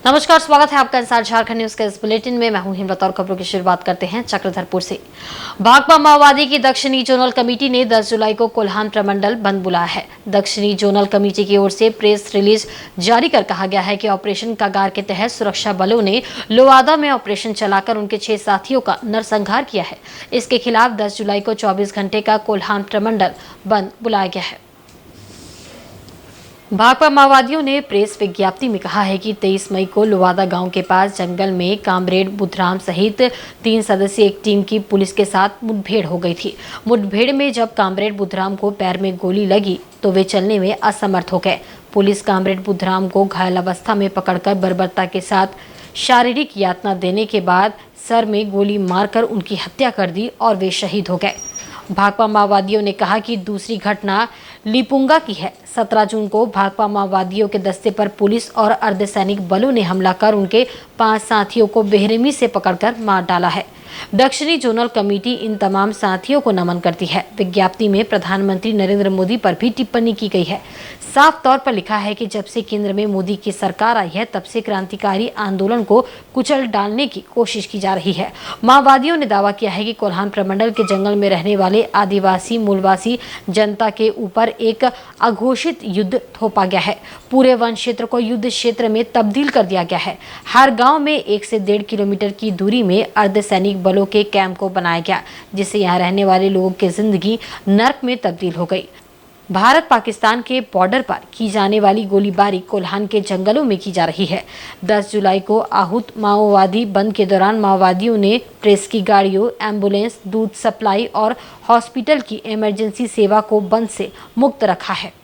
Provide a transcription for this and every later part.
नमस्कार, स्वागत है आपका इंसार झारखंड न्यूज के इस बुलेटिन में। मैं हूं हिम्मत और खबरों की शुरुआत करते हैं चक्रधरपुर से। भाकपा माओवादी की दक्षिणी जोनल कमेटी ने 10 जुलाई को कोल्हान प्रमंडल बंद बुलाया है। दक्षिणी जोनल कमेटी की ओर से प्रेस रिलीज जारी कर कहा गया है कि ऑपरेशन कागार के तहत सुरक्षा बलों ने लोवादा में ऑपरेशन चलाकर उनके 6 साथियों का नरसंहार किया है। इसके खिलाफ 10 जुलाई को 24 घंटे का कोल्हान प्रमंडल बंद बुलाया गया है। भाकपा माओवादियों ने प्रेस विज्ञप्ति में कहा है कि 23 मई को लोवादा गांव के पास जंगल में कामरेड बुधराम सहित 3 सदस्यीय एक टीम की पुलिस के साथ मुठभेड़ हो गई थी। मुठभेड़ में जब कामरेड बुधराम को पैर में गोली लगी तो वे चलने में असमर्थ हो गए। पुलिस कामरेड बुधराम को घायल अवस्था में पकड़कर बर्बरता के साथ शारीरिक यातना देने के बाद सर में गोली मारकर उनकी हत्या कर दी और वे शहीद हो गए। भाकपा माओवादियों ने कहा कि दूसरी घटना लिपुंगा की है। 17 जून को भाकपा माओवादियों के दस्ते पर पुलिस और अर्धसैनिक बलों ने हमला कर उनके 5 साथियों को बेरहमी से पकड़कर मार डाला है। दक्षिणी जोनल कमेटी इन तमाम साथियों को नमन करती है। विज्ञप्ति में प्रधानमंत्री नरेंद्र मोदी पर भी टिप्पणी की गई है। साफ तौर पर लिखा है कि जब से केंद्र में मोदी की सरकार आई है तब से क्रांतिकारी आंदोलन को कुचल डालने की कोशिश की जा रही है। माओवादियों ने दावा किया है कि कोल्हान प्रमंडल के जंगल में रहने वाले आदिवासी मूलवासी जनता के ऊपर एक अघोषित युद्ध थोपा गया है। पूरे वन क्षेत्र को युद्ध क्षेत्र में तब्दील कर दिया गया है। हर गांव में 1 से 1.5 किलोमीटर की दूरी में अर्धसैनिक बलों के कैंप को बनाया गया, जिससे यहाँ रहने वाले लोगों की जिंदगी नर्क में तब्दील हो गई। भारत पाकिस्तान के बॉर्डर पर की जाने वाली गोलीबारी कोल्हान के जंगलों में की जा रही है। 10 जुलाई को आहूत माओवादी बंद के दौरान माओवादियों ने प्रेस की गाड़ियों, एम्बुलेंस, दूध सप्लाई और हॉस्पिटल की इमरजेंसी सेवा को बंद से मुक्त रखा है।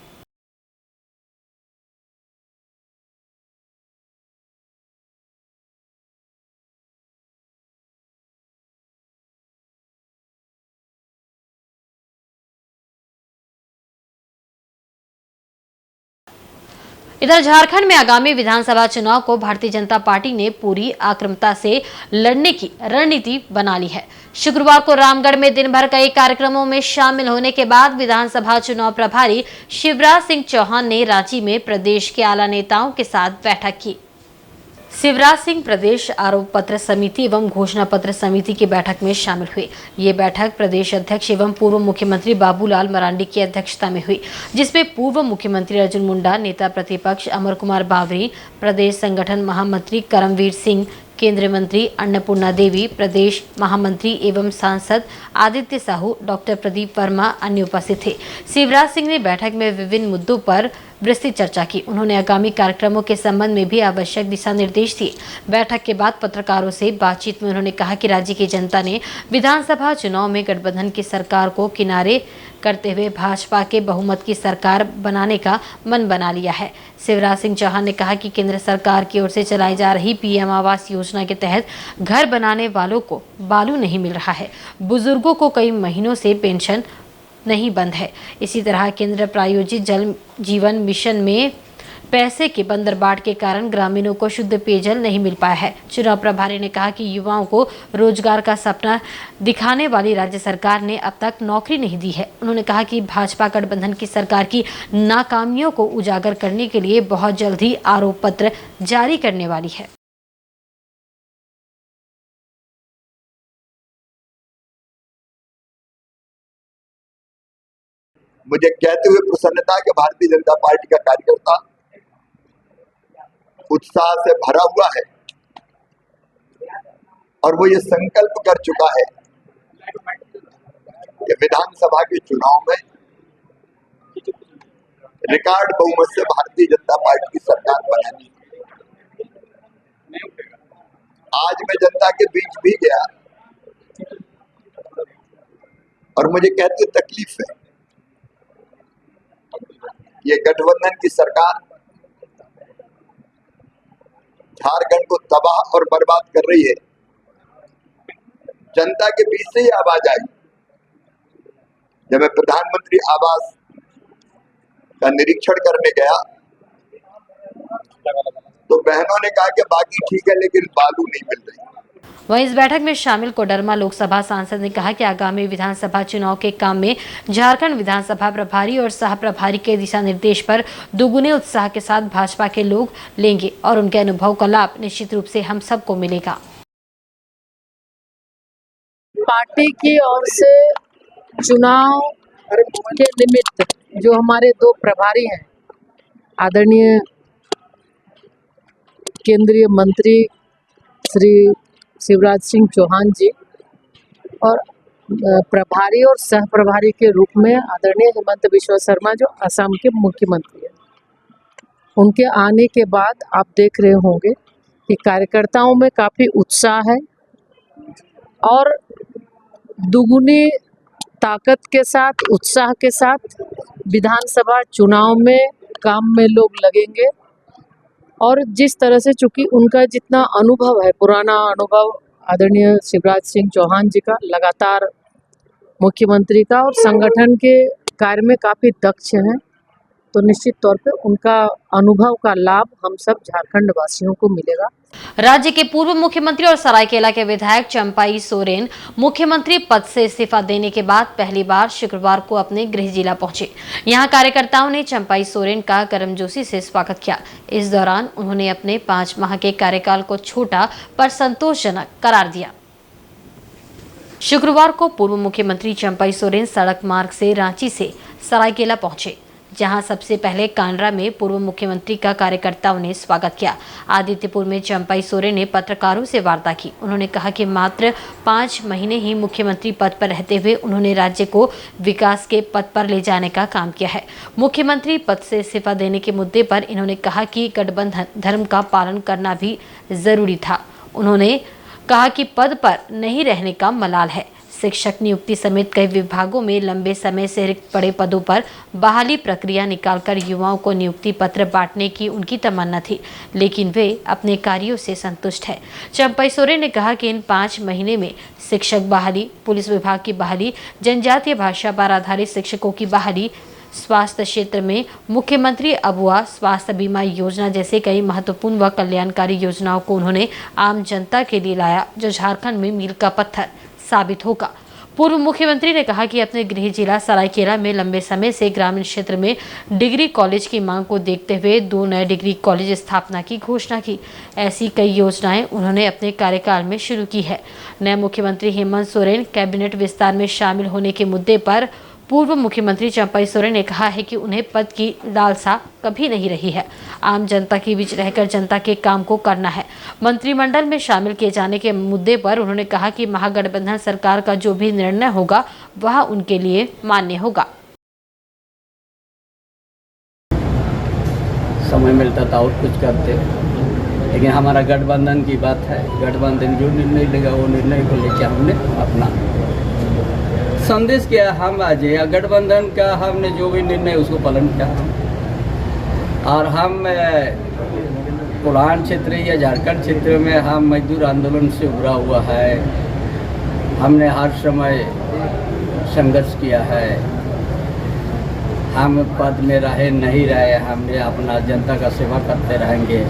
इधर झारखंड में आगामी विधानसभा चुनाव को भारतीय जनता पार्टी ने पूरी आक्रमकता से लड़ने की रणनीति बना ली है। शुक्रवार को रामगढ़ में दिन भर कई कार्यक्रमों में शामिल होने के बाद विधानसभा चुनाव प्रभारी शिवराज सिंह चौहान ने रांची में प्रदेश के आला नेताओं के साथ बैठक की। शिवराज सिंह प्रदेश आरोप पत्र समिति एवं घोषणा पत्र समिति की बैठक में शामिल हुए। ये बैठक प्रदेश अध्यक्ष एवं पूर्व मुख्यमंत्री बाबूलाल मरांडी की अध्यक्षता में हुई, जिसमें पूर्व मुख्यमंत्री अर्जुन मुंडा, नेता प्रतिपक्ष अमर कुमार बावरी, प्रदेश संगठन महामंत्री करमवीर सिंह, केंद्रीय मंत्री अन्नपूर्णा देवी, प्रदेश महामंत्री एवं सांसद आदित्य साहू, डॉक्टर प्रदीप वर्मा अन्य उपस्थित थे। शिवराज सिंह ने बैठक में विभिन्न मुद्दों पर विस्तृत चर्चा की। उन्होंने आगामी कार्यक्रमों के संबंध में भी आवश्यक दिशा निर्देश दिए। बैठक के बाद पत्रकारों से बातचीत में उन्होंने कहा कि राज्य की जनता ने विधानसभा चुनाव में गठबंधन की सरकार को किनारे करते हुए भाजपा के बहुमत की सरकार बनाने का मन बना लिया है। शिवराज सिंह चौहान ने कहा कि केंद्र सरकार की ओर से चलाई जा रही पीएम आवास योजना के तहत घर बनाने वालों को बालू नहीं मिल रहा है। बुजुर्गों को कई महीनों से पेंशन नहीं बंद है। इसी तरह केंद्र प्रायोजित जल जीवन मिशन में पैसे के बंदरबाट के कारण ग्रामीणों को शुद्ध पेयजल नहीं मिल पाया है। चुनाव प्रभारी ने कहा कि युवाओं को रोजगार का सपना दिखाने वाली राज्य सरकार ने अब तक नौकरी नहीं दी है। उन्होंने कहा कि भाजपा गठबंधन की सरकार की नाकामियों को उजागर करने के लिए बहुत जल्द ही आरोप पत्र जारी करने वाली है। मुझे कहते हुए प्रसन्नता कि भारतीय जनता पार्टी का कार्यकर्ता उत्साह से भरा हुआ है और वो ये संकल्प कर चुका है कि विधानसभा के चुनाव में रिकॉर्ड बहुमत से भारतीय जनता पार्टी की सरकार बनानी। आज मैं जनता के बीच भी गया और मुझे कहते हुए तकलीफ है, ये गठबंधन की सरकार झारखंड को तबाह और बर्बाद कर रही है। जनता के बीच से ही आवाज आई जब मैं प्रधानमंत्री आवास का निरीक्षण करने गया तो बहनों ने कहा कि बाकी ठीक है लेकिन बालू नहीं मिल रही। वहीं इस बैठक में शामिल कोडरमा लोकसभा सांसद ने कहा कि आगामी विधानसभा चुनाव के काम में झारखंड विधानसभा प्रभारी और सह प्रभारी के दिशा निर्देश पर दोगुने उत्साह के साथ भाजपा के लोग लेंगे और उनके अनुभव का लाभ निश्चित रूप से हम सबको मिलेगा। पार्टी की ओर से चुनाव के निमित्त जो हमारे दो प्रभारी हैं, आदरणीय केंद्रीय मंत्री श्री शिवराज सिंह चौहान जी और प्रभारी और सह प्रभारी के रूप में आदरणीय हेमंत बिश्वा शर्मा जो असम के मुख्यमंत्री हैं, उनके आने के बाद आप देख रहे होंगे कि कार्यकर्ताओं में काफ़ी उत्साह है और दुगुनी ताकत के साथ, उत्साह के साथ विधानसभा चुनाव में काम में लोग लगेंगे। और जिस तरह से चूंकि उनका जितना अनुभव है, पुराना अनुभव आदरणीय शिवराज सिंह चौहान जी का, लगातार मुख्यमंत्री का, और संगठन के कार्य में काफ़ी दक्ष हैं, तो निश्चित तौर पे उनका अनुभव का लाभ हम सब झारखंड वासियों को मिलेगा। राज्य के पूर्व मुख्यमंत्री और सरायकेला के विधायक चंपाई सोरेन मुख्यमंत्री पद से इस्तीफा देने के बाद पहली बार शुक्रवार को अपने गृह जिला पहुंचे। यहां कार्यकर्ताओं ने चंपाई सोरेन का गर्मजोशी से स्वागत किया। इस दौरान उन्होंने अपने 5 माह के कार्यकाल को छोटा पर संतोषजनक करार दिया। शुक्रवार को पूर्व मुख्यमंत्री चंपाई सोरेन सड़क मार्ग से रांची से सरायकेला पहुंचे, जहां सबसे पहले कांडरा में पूर्व मुख्यमंत्री का कार्यकर्ताओं ने स्वागत किया। आदित्यपुर में चंपाई सोरेन ने पत्रकारों से वार्ता की। उन्होंने कहा कि मात्र 5 महीने ही मुख्यमंत्री पद पर रहते हुए उन्होंने राज्य को विकास के पथ पर ले जाने का काम किया है। मुख्यमंत्री पद से इस्तीफा देने के मुद्दे पर इन्होंने कहा कि गठबंधन धर्म का पालन करना भी जरूरी था। उन्होंने कहा कि पद पर नहीं रहने का मलाल है। शिक्षक नियुक्ति समेत कई विभागों में लंबे समय से रिक्त पड़े पदों पर बहाली प्रक्रिया निकालकर युवाओं को नियुक्ति पत्र बांटने की उनकी तमन्ना थी, लेकिन वे अपने कार्यों से संतुष्ट है। चंपाई सोरेन ने कहा कि इन 5 महीने में शिक्षक बहाली, पुलिस विभाग की बहाली, जनजातीय भाषा पर आधारित शिक्षकों की बहाली, स्वास्थ्य क्षेत्र में मुख्यमंत्री अबुआ स्वास्थ्य बीमा योजना जैसे कई महत्वपूर्ण व कल्याणकारी योजनाओं को उन्होंने आम जनता के लिए लाया, जो झारखंड में मील का पत्थर साबित होगा। पूर्व मुख्यमंत्री ने कहा कि अपने गृह जिला सरायकेला में लंबे समय से ग्रामीण क्षेत्र में डिग्री कॉलेज की मांग को देखते हुए 2 नए डिग्री कॉलेज स्थापना की घोषणा की। ऐसी कई योजनाएं उन्होंने अपने कार्यकाल में शुरू की है। नए मुख्यमंत्री हेमंत सोरेन कैबिनेट विस्तार में शामिल होने के मुद्दे पर पूर्व मुख्यमंत्री चंपाई सोरेन ने कहा है कि उन्हें पद की लालसा कभी नहीं रही है। आम जनता के बीच रहकर जनता के काम को करना है। मंत्रिमंडल में शामिल किए जाने के मुद्दे पर उन्होंने कहा कि महागठबंधन सरकार का जो भी निर्णय होगा वह उनके लिए मान्य होगा। समय मिलता था और कुछ करते, लेकिन हमारा गठबंधन की बात है। गठबंधन जो निर्णय लेगा वो निर्णय को लेकर हमने अपना संदेश किया। हम आज गठबंधन का हमने जो भी निर्णय उसको पालन किया। और हम कोल्हान क्षेत्र या झारखंड क्षेत्र में हम मजदूर आंदोलन से उभरा हुआ है। हमने हर समय संघर्ष किया है। हम पद में रहे नहीं रहे, हमने अपना जनता का सेवा करते रहेंगे।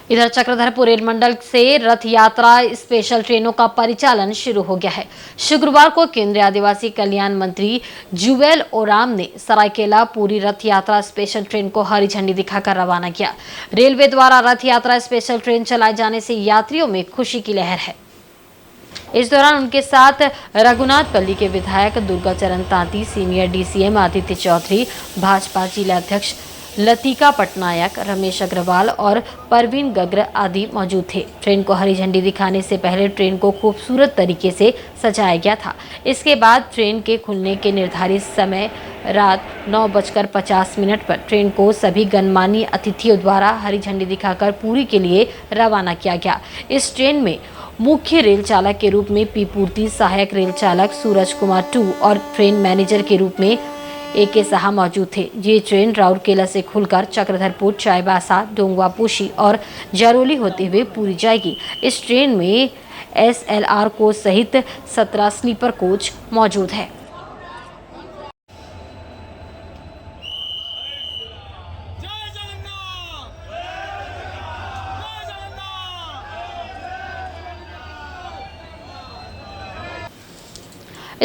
इधर चक्रधरपुर रेल मंडल से रथ यात्रा स्पेशल ट्रेनों का परिचालन शुरू हो गया है। शुक्रवार को केंद्रीय आदिवासी कल्याण मंत्री जुवेल ओराम ने सरायकेला पूरी रथ यात्रा स्पेशल ट्रेन को हरी झंडी दिखाकर रवाना किया। रेलवे द्वारा रथ यात्रा स्पेशल ट्रेन चलाए जाने से यात्रियों में खुशी की लहर है। इस दौरान उनके साथ रघुनाथपल्ली के विधायक दुर्गाचरण तांती, सीनियर डीसीएम आदित्य चौधरी, भाजपा जिलाध्यक्ष लतिका पटनायक, रमेश अग्रवाल और परवीन गग्र आदि मौजूद थे। ट्रेन को हरी झंडी दिखाने से पहले ट्रेन को खूबसूरत तरीके से सजाया गया था। इसके बाद ट्रेन के खुलने के निर्धारित समय रात 9:50 पर ट्रेन को सभी गणमान्य अतिथियों द्वारा हरी झंडी दिखाकर पुरी के लिए रवाना किया गया। इस ट्रेन में मुख्य रेल चालक के रूप में पी पूर्ति, सहायक रेल चालक सूरज कुमार 2 और ट्रेन मैनेजर के रूप में AK साहा मौजूद थे। ये ट्रेन राउरकेला से खुलकर चक्रधरपुर, चाईबासा, डोंगवापोशी और जरोली होते हुए पूरी जाएगी। इस ट्रेन में SLR कोच सहित 17 स्लीपर कोच मौजूद है।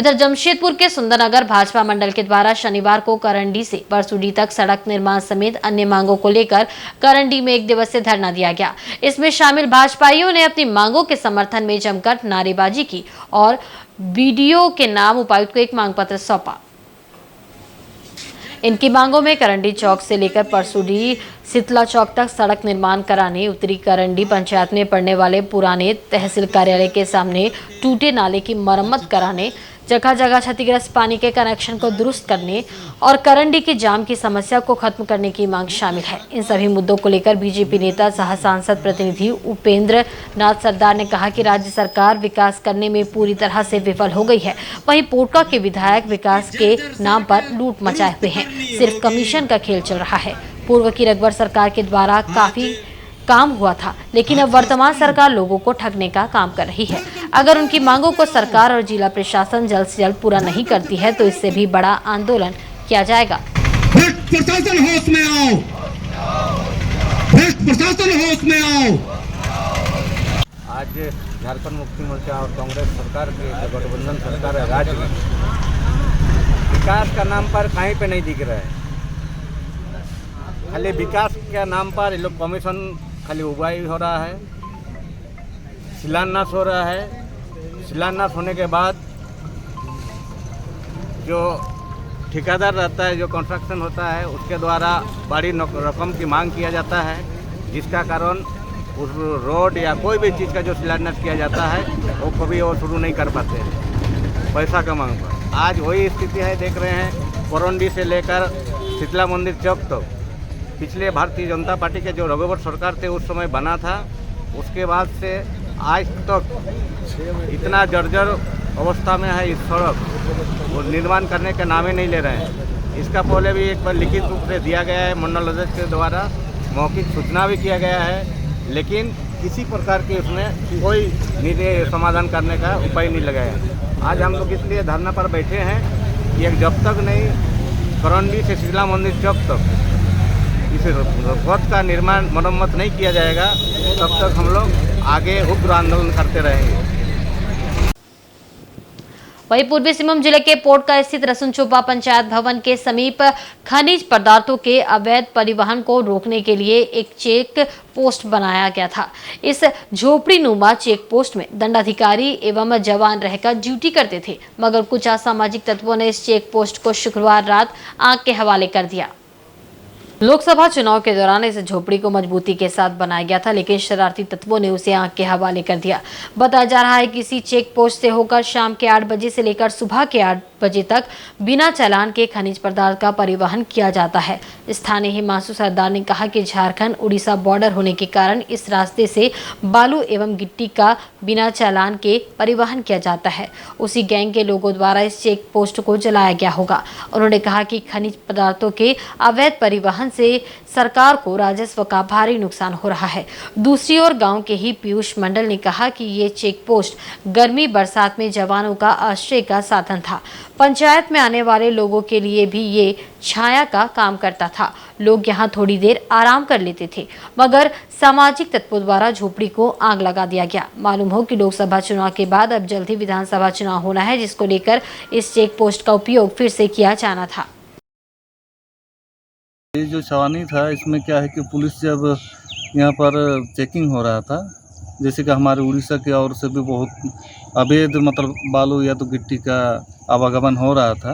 इधर जमशेदपुर के सुंदरनगर भाजपा मंडल के द्वारा शनिवार को करंडी से परसुडी तक सड़क निर्माण समेत अन्य मांगों को लेकर करंडी में 1 दिवसीय धरना दिया गया। इसमें शामिल भाजपाइयों ने अपनी मांगों के समर्थन में जमकर नारेबाजी की और बीडीओ के नाम उपायुक्त को एक मांग पत्र सौंपा। इनकी मांगों में करंडी चौक से लेकर परसुडी शीतला चौक तक सड़क निर्माण कराने, उत्तरी करंडी पंचायत में पड़ने वाले पुराने तहसील कार्यालय के सामने टूटे नाले की मरम्मत कराने, जगह जगह क्षतिग्रस्त पानी के कनेक्शन को दुरुस्त करने और करंडी की जाम की समस्या को खत्म करने की मांग शामिल है। इन सभी मुद्दों को लेकर बीजेपी नेता सह सांसद प्रतिनिधि उपेंद्र नाथ सरदार ने कहा कि राज्य सरकार विकास करने में पूरी तरह से विफल हो गई है। वहीं पोटका के विधायक विकास के नाम पर लूट मचाए हुए हैं। सिर्फ कमीशन का खेल चल रहा है। पूर्व की रघुवर सरकार के द्वारा काफी काम हुआ था, लेकिन अब वर्तमान सरकार लोगों को ठगने का काम कर रही है। अगर उनकी मांगों को सरकार और जिला प्रशासन जल्द से जल्द पूरा नहीं करती है तो इससे भी बड़ा आंदोलन किया जाएगा। भ्रष्ट प्रशासन होश में आओ, भ्रष्ट प्रशासन होश में आओ। आज झारखंड मुक्ति मोर्चा और कांग्रेस सरकार की गठबंधन सरकार है, राज्य में विकास का नाम पर कहीं पे नहीं दिख रहा है। खाली विकास के नाम पर ये लोग कमीशन खाली उगाई हो रहा है, शिलान्यास हो रहा है। शिलान्यास होने के बाद जो ठेकेदार रहता है, जो कंस्ट्रक्शन होता है, उसके द्वारा बड़ी रकम की मांग किया जाता है, जिसका कारण उस रोड या कोई भी चीज़ का जो शिलान्यास किया जाता है वो कभी वो शुरू नहीं कर पाते हैं पैसा का मांग पर। आज वही स्थिति है, देख रहे हैं करंडी से लेकर शीतला मंदिर चौक तक पिछले भारतीय जनता पार्टी के जो रघुवर सरकार थे उस समय बना था, उसके बाद से आज तक इतना जर्जर अवस्था में है इस सड़क, वो निर्माण करने का नाम ही नहीं ले रहे हैं। इसका पहले भी एक बार लिखित रूप से दिया गया है, मंडल अध्यक्ष के द्वारा मौखिक सूचना भी किया गया है, लेकिन किसी प्रकार की उसमें कोई निधि समाधान करने का उपाय नहीं लगाया। आज हम लोग इसलिए धरना पर बैठे हैं कि जब तक नहीं करंडी से शीतला मंदिर चौक तक इस पथ का निर्माण मरम्मत नहीं किया जाएगा, तब तक हम लोग आगे उग्र आंदोलन करते रहेंगे। वहीं पूर्वी सिंहभूम जिले के पोटका स्थित रसुनचोपा पंचायत भवन के समीप खनिज पदार्थों के अवैध परिवहन को रोकने के लिए एक चेक पोस्ट बनाया गया था। इस झोपड़ी नुमा चेक पोस्ट में दंडाधिकारी एवं जवान रहकर ड्यूटी करते थे, मगर कुछ असामाजिक तत्वों ने इस चेक पोस्ट को शुक्रवार रात आग के हवाले कर दिया। लोकसभा चुनाव के दौरान इस झोपड़ी को मजबूती के साथ बनाया गया था, लेकिन शरारती तत्वों ने उसे आग के हवाले कर दिया। बताया जा रहा है कि इसी चेक पोस्ट से होकर शाम के 8 बजे से लेकर सुबह के 8 बजे तक बिना चालान के खनिज पदार्थ का परिवहन किया जाता है। स्थानीय हिमांशु सरदार ने कहा कि झारखंड उड़ीसा बॉर्डर होने के कारण इस रास्ते से बालू एवं गिट्टी का बिना चालान के परिवहन किया जाता है। उसी गैंग के लोगों द्वारा इस चेक पोस्ट को जलाया गया होगा। उन्होंने कहा कि खनिज पदार्थों के अवैध परिवहन से सरकार को राजस्व का भारी नुकसान हो रहा है। दूसरी ओर गांव के ही पीयूष मंडल ने कहा कि ये चेक पोस्ट गर्मी बरसात में जवानों का आश्रय का साधन था। पंचायत में आने वाले लोगों के लिए भी ये छाया का काम करता था। लोग यहाँ थोड़ी देर आराम कर लेते थे, मगर सामाजिक तत्वों द्वारा झोपड़ी को आग लगा दिया गया। मालूम हो कि लोकसभा चुनाव के बाद अब जल्द ही विधानसभा चुनाव होना है, जिसको लेकर इस चेक पोस्ट का उपयोग फिर से किया जाना था। ये जो छावनी था, इसमें क्या है कि पुलिस जब यहाँ पर चेकिंग हो रहा था, जैसे कि हमारे उड़ीसा की ओर से भी बहुत अवैध मतलब बालू या तो गिट्टी का आवागमन हो रहा था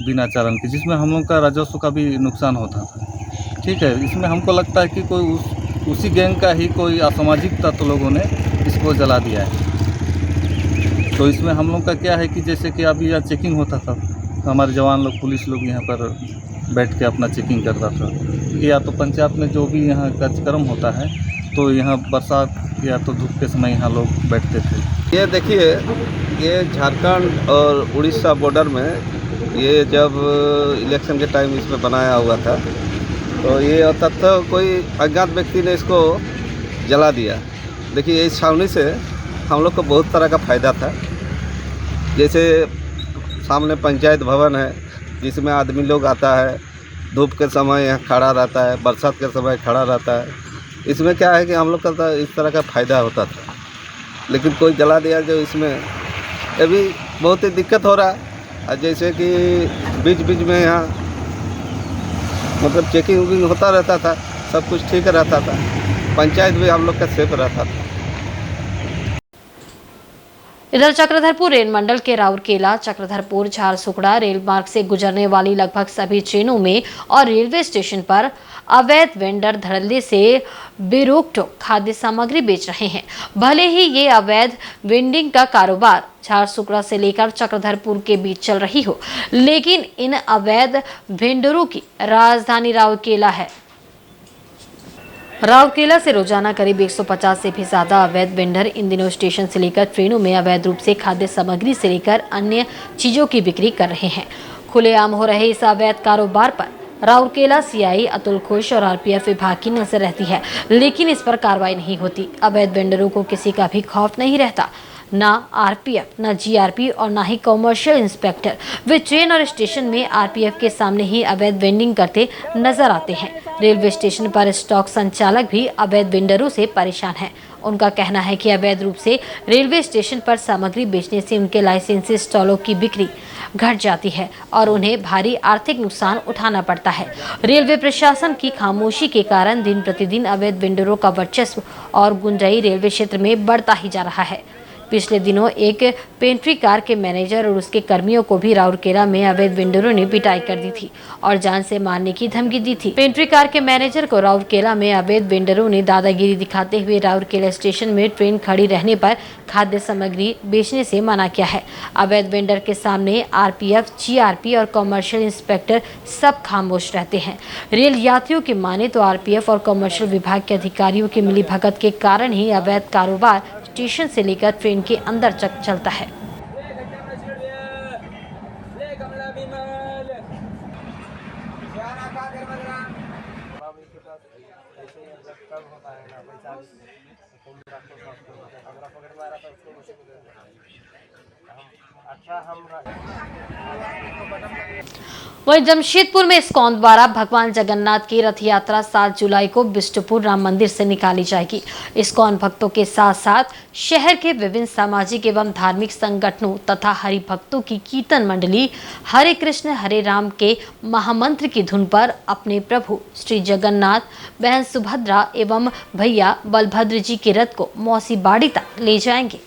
बिना चालान के, जिसमें हम लोग का राजस्व का भी नुकसान होता था। ठीक है, इसमें हमको लगता है कि कोई उसी गैंग का ही कोई असामाजिक तत्व लोगों ने इसको जला दिया है। तो इसमें हम लोग का क्या है कि जैसे कि अभी यहाँ चेकिंग होता था, हमारे जवान लोग पुलिस लोग यहाँ पर बैठ के अपना चेकिंग करता था, या तो पंचायत में जो भी यहाँ कार्यक्रम होता है तो यहाँ बरसात या तो धूप के समय यहाँ लोग बैठते थे। ये देखिए, ये झारखंड और उड़ीसा बॉर्डर में ये जब इलेक्शन के टाइम इसमें बनाया हुआ था, तो ये तत्व कोई अज्ञात व्यक्ति ने इसको जला दिया। देखिए, इस छावनी से हम लोग को बहुत तरह का फ़ायदा था। जैसे सामने पंचायत भवन है, जिसमें आदमी लोग आता है, धूप के समय यहाँ खड़ा रहता है, बरसात के समय खड़ा रहता है। इसमें क्या है कि हम लोग का इस तरह का फ़ायदा होता था, लेकिन कोई जला दिया जो इसमें अभी बहुत ही दिक्कत हो रहा है। जैसे कि बीच बीच में यहाँ मतलब चेकिंग वेकिंग होता रहता था, सब कुछ ठीक रहता था, पंचायत भी हम लोग का सेफ रहता था। इधर चक्रधरपुर रेल मंडल के राउरकेला चक्रधरपुर झारसुगड़ा रेल मार्ग से गुजरने वाली लगभग सभी ट्रेनों में और रेलवे स्टेशन पर अवैध वेंडर धड़ल्ले से बेरोक-टोक खाद्य सामग्री बेच रहे हैं। भले ही ये अवैध वेंडिंग का कारोबार झारसुगड़ा से लेकर चक्रधरपुर के बीच चल रही हो, लेकिन इन अवैध वेंडरों की राजधानी राउरकेला है। राउरकेला से रोजाना करीब 150 से भी ज्यादा अवैध वेंडर इन दिनों स्टेशन से लेकर ट्रेनों में अवैध रूप से खाद्य सामग्री से लेकर अन्य चीजों की बिक्री कर रहे हैं। खुलेआम हो रहे इस अवैध कारोबार पर राउरकेला सीआई अतुल घोष और आरपीएफ विभाग की नजर रहती है, लेकिन इस पर कार्रवाई नहीं होती। अवैध वेंडरों को किसी का भी खौफ नहीं रहता, ना आरपीएफ, ना जीआरपी और ना ही कमर्शियल इंस्पेक्टर। वे ट्रेन और स्टेशन में आरपीएफ के सामने ही अवैध वेंडिंग करते नजर आते हैं। रेलवे स्टेशन पर स्टॉक संचालक भी अवैध वेंडरों से परेशान हैं। उनका कहना है कि अवैध रूप से रेलवे स्टेशन पर सामग्री बेचने से उनके लाइसेंसी स्टॉलों की बिक्री घट जाती है और उन्हें भारी आर्थिक नुकसान उठाना पड़ता है। रेलवे प्रशासन की खामोशी के कारण दिन प्रतिदिन अवैध वेंडरों का वर्चस्व और गुंजाई रेलवे क्षेत्र में बढ़ता ही जा रहा है। पिछले दिनों एक पेंट्री कार के मैनेजर और उसके कर्मियों को भी राउरकेला में अवैध वेंडरों ने पिटाई कर दी थी और जान से मारने की धमकी दी थी। पेंट्री कार के मैनेजर को राउरकेला में अवैध वेंडरों ने दादागिरी दिखाते हुए राउरकेला स्टेशन में ट्रेन खड़ी रहने पर खाद्य सामग्री बेचने से मना किया है। अवैध वेंडर के सामने आरपीएफ, जीआरपी और कमर्शियल इंस्पेक्टर सब खामोश रहते हैं। रेल यात्रियों की माने तो आरपीएफ और कमर्शियल विभाग के अधिकारियों की मिलीभगत के कारण ही अवैध कारोबार स्टेशन से लेकर ट्रेन के अंदर तक चलता है। वहीं जमशेदपुर में इस्कॉन द्वारा भगवान जगन्नाथ की रथ यात्रा 7 जुलाई को बिष्टुपुर राम मंदिर से निकाली जाएगी। इस्कॉन भक्तों के साथ साथ शहर के विभिन्न सामाजिक एवं धार्मिक संगठनों तथा हरि भक्तों की कीर्तन मंडली हरे कृष्ण हरे राम के महामंत्र की धुन पर अपने प्रभु श्री जगन्नाथ, बहन सुभद्रा एवं भैया बलभद्र जी के रथ को मौसी बाड़ी तक ले जाएंगे।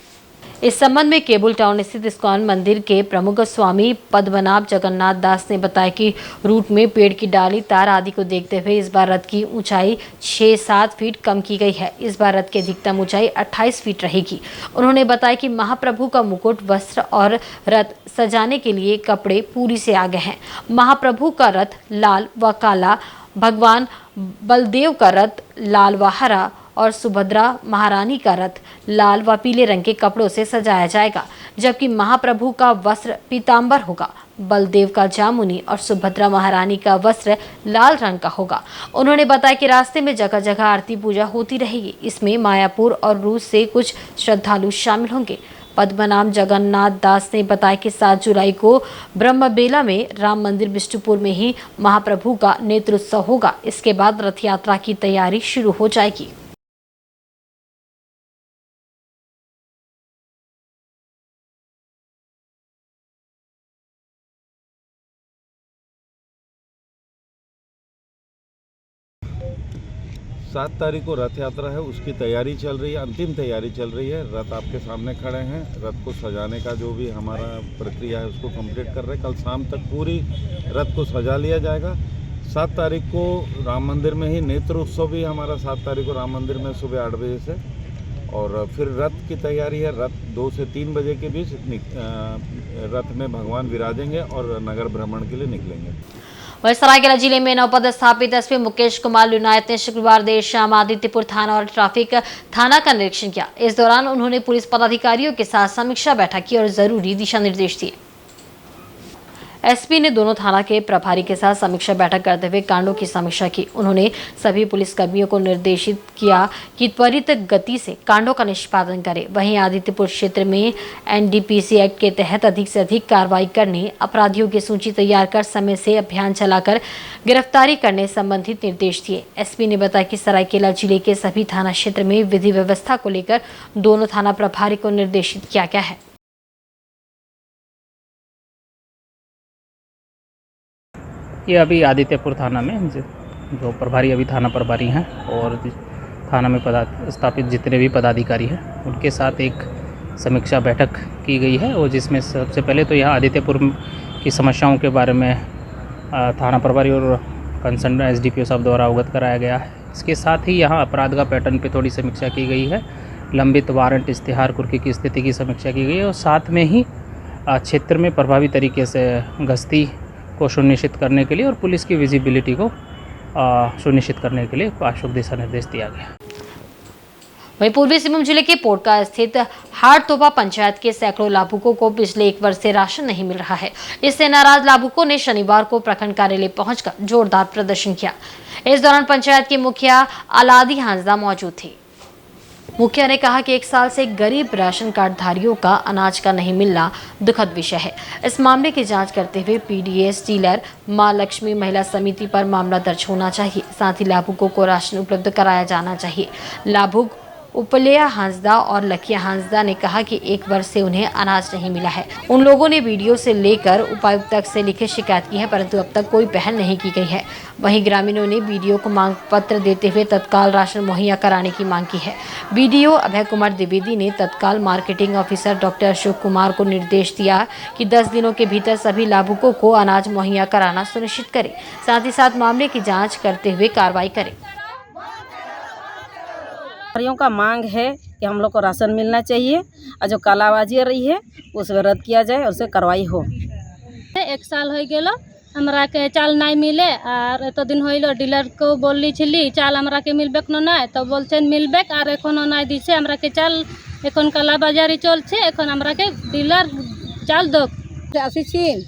इस संबंध में केबुल टाउन स्थित इस्कॉन मंदिर के प्रमुख स्वामी पद्मनाभ जगन्नाथ दास ने बताया कि रूट में पेड़ की डाली, तार आदि को देखते हुए इस बार रथ की ऊंचाई 6-7 फीट कम की गई है। इस बार रथ की अधिकतम ऊंचाई 28 फीट रहेगी। उन्होंने बताया कि महाप्रभु का मुकुट, वस्त्र और रथ सजाने के लिए कपड़े पूरी से आ गए हैं। महाप्रभु का रथ लाल व काला, भगवान बलदेव का रथ लाल व हरा और सुभद्रा महारानी का रथ लाल व पीले रंग के कपड़ों से सजाया जाएगा, जबकि महाप्रभु का वस्त्र पीतांबर होगा, बलदेव का जामुनी और सुभद्रा महारानी का वस्त्र लाल रंग का होगा। उन्होंने बताया कि रास्ते में जगह जगह आरती पूजा होती रहेगी। इसमें मायापुर और रूस से कुछ श्रद्धालु शामिल होंगे। पद्मनाभ जगन्नाथ दास ने बताया कि 7 जुलाई को ब्रह्मबेला में राम मंदिर बिष्टुपुर में ही महाप्रभु का नेत्रोत्सव होगा। इसके बाद रथ यात्रा की तैयारी शुरू हो जाएगी। सात तारीख को रथ यात्रा है, उसकी तैयारी चल रही है, अंतिम तैयारी चल रही है। रथ आपके सामने खड़े हैं। रथ को सजाने का जो भी हमारा प्रक्रिया है उसको कंप्लीट कर रहे हैं। कल शाम तक पूरी रथ को सजा लिया जाएगा। 7 तारीख को राम मंदिर में ही नेत्र उत्सव भी हमारा 7 तारीख को राम मंदिर में सुबह 8 बजे से, और फिर रथ की तैयारी है। रथ 2 से 3 बजे के बीच रथ में भगवान विराजेंगे और नगर भ्रमण के लिए निकलेंगे। वहीं सरायकेला जिले में नवपदस्थापित एसपी मुकेश कुमार लुनायत ने शुक्रवार देर शाम आदित्यपुर थाना और ट्रैफिक थाना का निरीक्षण किया। इस दौरान उन्होंने पुलिस पदाधिकारियों के साथ समीक्षा बैठक की और जरूरी दिशा निर्देश दिए। एसपी ने दोनों थाना के प्रभारी के साथ समीक्षा बैठक करते हुए कांडों की समीक्षा की। उन्होंने सभी पुलिसकर्मियों को निर्देशित किया कि त्वरित गति से कांडों का निष्पादन करें। वहीं आदित्यपुर क्षेत्र में एनडीपीसी एक्ट के तहत अधिक से अधिक कार्रवाई करने, अपराधियों की सूची तैयार कर समय से अभियान चलाकर गिरफ्तारी करने संबंधित निर्देश दिए। एसपी ने बताया कि सरायकेला जिले के सभी थाना क्षेत्र में विधि व्यवस्था को लेकर दोनों थाना प्रभारी को निर्देशित किया गया है। ये अभी आदित्यपुर थाना में जो प्रभारी अभी थाना प्रभारी हैं और थाना में स्थापित जितने भी पदाधिकारी हैं उनके साथ एक समीक्षा बैठक की गई है और जिसमें सबसे पहले तो यहाँ आदित्यपुर की समस्याओं के बारे में थाना प्रभारी और कंसर्न एसडीपीओ साहब द्वारा अवगत कराया गया है। इसके साथ ही यहाँ अपराध का पैटर्न पे थोड़ी समीक्षा की गई है, लंबित वारंट इश्तिहार कुर्की की स्थिति की समीक्षा की गई है और साथ में ही क्षेत्र में प्रभावी तरीके से गश्ती को सुनिश्चित करने के लिए और पुलिस की विजिबिलिटी को सुनिश्चित करने के लिए आवश्यक दिशा निर्देश दिया गया। वहीं पूर्वी सिंहभूम जिले के पोटका स्थित हाटतोबा पंचायत के सैकड़ों लाभुकों को पिछले 1 वर्ष से राशन नहीं मिल रहा है। इससे नाराज लाभुकों ने शनिवार को प्रखंड कार्यालय पहुंचकर जोरदार प्रदर्शन किया। इस दौरान पंचायत के मुखिया अलादी हांसदा मौजूद थे। मुखिया ने कहा कि 1 साल से गरीब राशन कार्ड धारियों का अनाज का नहीं मिलना दुखद विषय है। इस मामले की जांच करते हुए पीडीएस डीलर मां लक्ष्मी महिला समिति पर मामला दर्ज होना चाहिए। साथ ही लाभुकों को राशन उपलब्ध कराया जाना चाहिए। लाभुक उपलिया हांसदा और लखिया हांसदा ने कहा कि 1 वर्ष से उन्हें अनाज नहीं मिला है। उन लोगों ने वीडियो से लेकर उपायुक्त तक से लिखित शिकायत की है, परंतु अब तक कोई पहल नहीं की गई है। वहीं ग्रामीणों ने बीडीओ को मांग पत्र देते हुए तत्काल राशन मुहैया कराने की मांग की है। बीडीओ अभय कुमार द्विवेदी ने तत्काल marketing officer doctor Ashok Kumar को निर्देश दिया कि 10 दिनों के भीतर सभी लाभुकों को अनाज मुहैया कराना सुनिश्चित करें। साथ ही साथ मामले की जाँच करते हुए कार्रवाई करें। अधिकारियों का मांग है कि हम लोग को राशन मिलना चाहिए और जो कालाबाजी हो रही है उसमें रद्द किया जाए और उसे कार्रवाई हो। 1 साल हो गेलो हमरा के चाल नहीं मिले और एत दिन होइलो डीलर को बोलली छिली चाल हमरा के मिलबेक न ना तो बोलछेन मिलबेक और एखोनो नहीं दिसे हमरा के चाल एखन कालाबाजारी चलछे एखन हमरा के डीलर चाल दो आसीछिन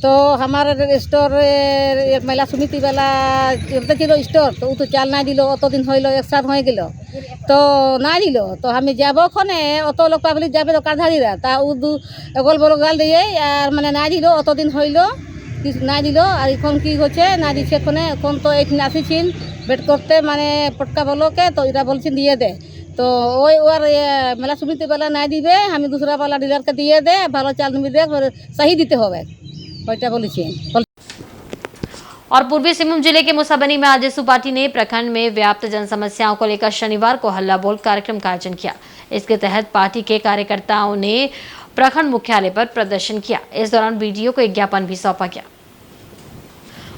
तो हमारे स्टोर महिला समिति वाला किलो स्टोर तो तो चाल नहीं दिलो अत दिन होइलो 1 साल हो गेलो तो ना दिलो तो हमें जाबो खने अत लोग पाबलिक जाबे तो कार्डधारीरा ता उ एगल बड़ गाल दिए और माने ना दिलो अत दिन होइलो ना दिलो और এখন কি হচ্ছে না দিছে খনে এখন তো এইখানে আসিছিন বেট করতে মানে পটকা বলকে তো এরা বলছেন দিয়ে দে তো ওই ওর মেলা সমিতি वाला না দিবে আমি दूसरा वाला डीलर के দিয়ে দে ভালো চাল নিবি দে सही দিতে হবে ওইটা বলেছেন। और पूर्वी सिंहभूम जिले के मुसाबनी में आजसू पार्टी ने प्रखंड में व्याप्त जन समस्याओं को लेकर शनिवार को हल्ला बोल कार्यक्रम का आयोजन किया। इसके तहत पार्टी के कार्यकर्ताओं ने प्रखंड मुख्यालय पर प्रदर्शन किया। इस दौरान बीडीओ को एक ज्ञापन भी सौंपा गया।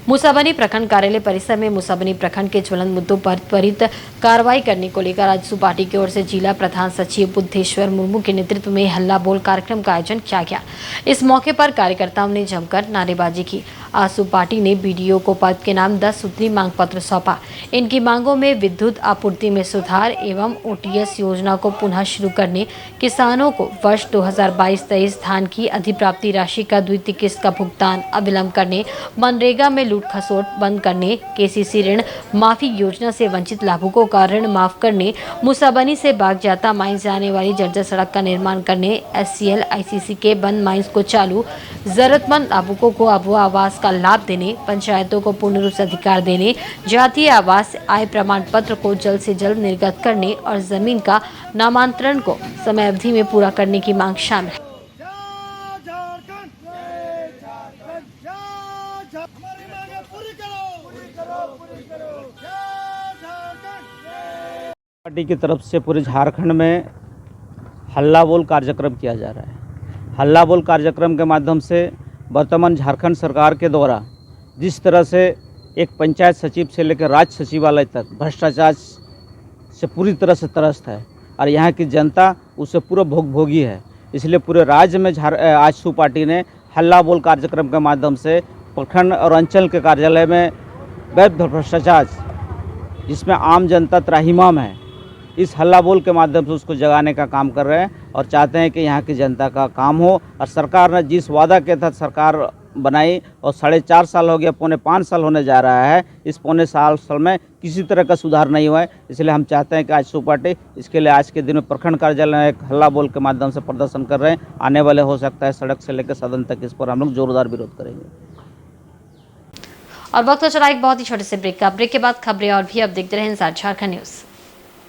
मुसाबनी प्रखंड कार्यालय परिसर में मुसाबनी प्रखंड के ज्वलंत मुद्दों पर त्वरित कार्रवाई करने को लेकर आजसू पार्टी की ओर से जिला प्रधान सचिव बुद्धेश्वर मुर्मू के नेतृत्व में हल्ला बोल कार्यक्रम का आयोजन किया गया। इस मौके पर कार्यकर्ताओं ने जमकर नारेबाजी की। आजसू पार्टी ने बीडीओ को पद के नाम 10 सूत्री मांग पत्र सौंपा। इनकी मांगों में विद्युत आपूर्ति में सुधार एवं ओटीएस योजना को पुनः शुरू करने, किसानों को वर्ष 2022-23 धान की अधिप्राप्ति राशि का द्वितीय किस्त का भुगतान अविलंब करने, मनरेगा में लूट खसोट बंद करने, केसीसी ऋण माफी योजना से वंचित लाभुकों का ऋण माफ करने, मुसाबनी से बागजाता माइंस जाने वाली जर्जर सड़क का निर्माण करने, एससीएल आईसीसी के बंद माइंस को चालू, जरूरतमंद लाभुकों को अबुआ आवास का लाभ देने, पंचायतों को पूर्ण रूप से अधिकार देने, जातीय आवास आय प्रमाण पत्र को जल्द से जल्द निर्गत करने और जमीन का नामांतरण को समय अवधि में पूरा करने की मांग शामिल है। पार्टी की तरफ से पूरे झारखंड में हल्ला बोल कार्यक्रम किया जा रहा है। हल्ला बोल कार्यक्रम के माध्यम से वर्तमान झारखंड सरकार के द्वारा जिस तरह से एक पंचायत सचिव से लेकर राज्य सचिवालय तक भ्रष्टाचार से पूरी तरह से त्रस्त है और यहाँ की जनता उससे पूरा भोगी है, इसलिए पूरे राज्य में आजसू पार्टी ने हल्ला बोल कार्यक्रम के माध्यम से प्रखंड और अंचल के कार्यालय में वैध भ्रष्टाचार जिसमें आम जनता त्राहिमाम है, इस हल्ला बोल के माध्यम से उसको जगाने का काम कर रहे हैं और चाहते हैं कि यहाँ की जनता का काम हो। और सरकार ने जिस वादा के तहत सरकार बनाई और 4.5 साल हो गया, 4.5 साल होने जा रहा है, इस 4.5 साल में किसी तरह का सुधार नहीं हुआ है। इसलिए हम चाहते हैं कि आजसू पार्टी इसके लिए आज के दिन में प्रखंड कार्यालय में एक हल्ला बोल के माध्यम से प्रदर्शन कर रहे हैं। आने वाले हो सकता है सड़क से लेकर सदन तक इस पर हम लोग जोरदार विरोध करेंगे। और वक्त तो चला एक बहुत ही छोटे से ब्रेक का। ब्रेक के बाद खबरें और भी अब देखते रहे इंसाइड झारखंड न्यूज़।